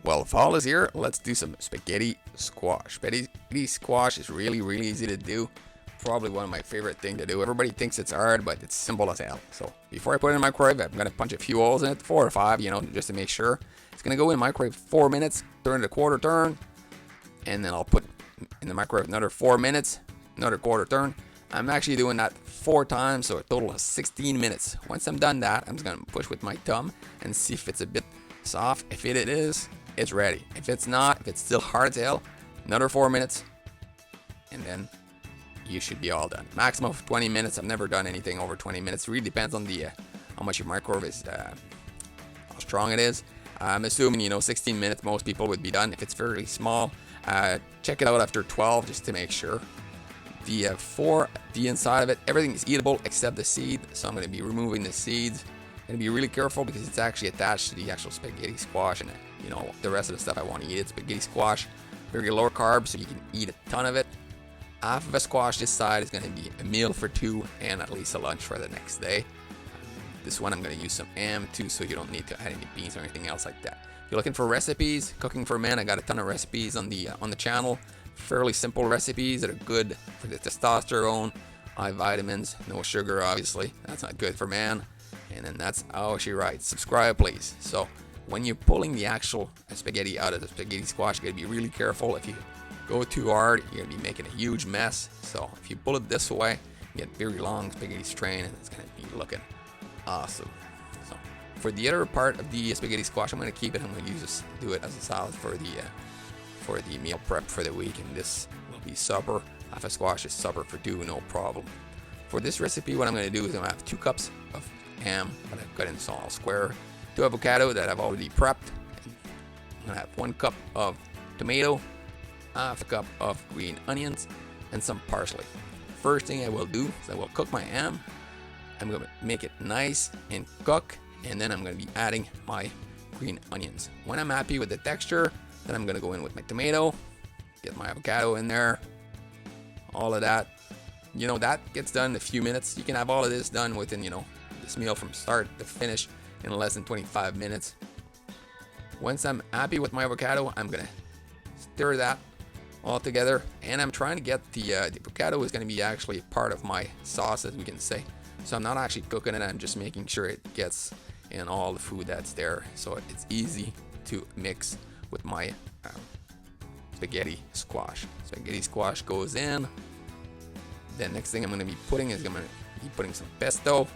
Well, fall is here. Let's do some spaghetti squash. Spaghetti squash is really easy to do. Probably one of my favorite things to do. Everybody thinks it's hard, but it's simple as hell. So before I put it in the microwave, I'm going to punch a few holes in it, 4 or 5, just to make sure. It's going to go in the microwave 4 minutes, turn it a quarter turn, and then I'll put in the microwave another 4 minutes, another quarter turn. I'm actually doing that 4 times, so a total of 16 minutes. Once I'm done that, I'm just going to push with my thumb and see if it's a bit soft. If it is, it's ready. If it's not, if it's still hard as hell, another 4 minutes, and then you should be all done. Maximum of 20 minutes. I've never done anything over 20 minutes. It really depends on the how much your microwave is, how strong it is. I'm assuming 16 minutes most people would be done. If it's fairly small, check it out after 12 just to make sure. The inside of it, everything is eatable except the seed. So I'm going to be removing the seeds. I'm going to be really careful because it's actually attached to the actual spaghetti squash, and the rest of the stuff I want to eat. It's spaghetti squash, very low carb, so you can eat a ton of it. Half of a squash this side is going to be a meal for 2 and at least a lunch for the next day. This one I'm going to use some ham too, so you don't need to add any beans or anything else like that. If you're looking for recipes, cooking for men, I got a ton of recipes on the channel. Fairly simple recipes that are good for the testosterone, high vitamins, no sugar obviously. That's not good for man. And then that's how she writes. Subscribe please. So when you're pulling the actual spaghetti out of the spaghetti squash, you got to be really careful. If you go too hard, you're going to be making a huge mess. So if you pull it this way, you get very long spaghetti strain, and it's going to be looking awesome. So for the other part of the spaghetti squash, I'm going to keep it. I'm going to do it as a salad for the meal prep for the week, and this will be supper. Half a squash is supper for 2, no problem. For this recipe, what I'm going to do is I'm going to have 2 cups of ham that I've cut in small square, 2 avocado that I've already prepped. I'm going to have 1 cup of tomato, half a cup of green onions, and some parsley. First thing I will do is I will cook my ham. I'm going to make it nice and cook, and then I'm going to be adding my green onions. When I'm happy with the texture, then I'm going to go in with my tomato, get my avocado in there, all of that. That gets done in a few minutes. You can have all of this done within, this meal from start to finish in less than 25 minutes. Once I'm happy with my avocado, I'm going to stir that all together, and I'm trying to get the avocado is going to be actually part of my sauce, as we can say. So I'm not actually cooking it, I'm just making sure it gets in all the food that's there, so it's easy to mix with my spaghetti squash. Spaghetti squash goes in. Then next thing I'm going to be putting some pesto,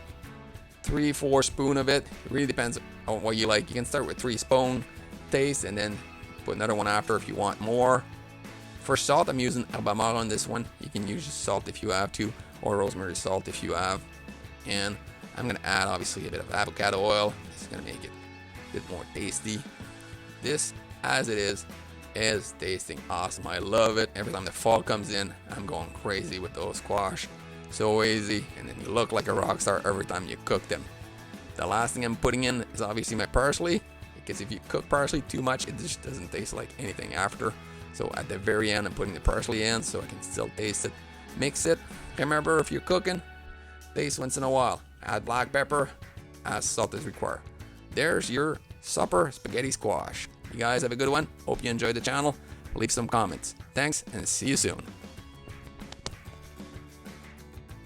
3-4 spoon of it. It really depends on what you like. You can start with 3 spoon taste and then put another one after if you want more. For salt, I'm using habanero on this one. You can use salt if you have to, or rosemary salt if you have. And I'm going to add obviously a bit of avocado oil. It's going to make it a bit more tasty. This, as it is tasting awesome. I love it. Every time the fall comes in, I'm going crazy with those squash. So easy, and then you look like a rock star every time you cook them. The last thing I'm putting in is obviously my parsley, because if you cook parsley too much, it just doesn't taste like anything after. So at the very end, I'm putting the parsley in so I can still taste it. Mix it. Remember, if you're cooking, taste once in a while. Add black pepper, as salt is required. There's your supper spaghetti squash. You guys have a good one. Hope you enjoyed the channel. Leave some comments. Thanks, and see you soon.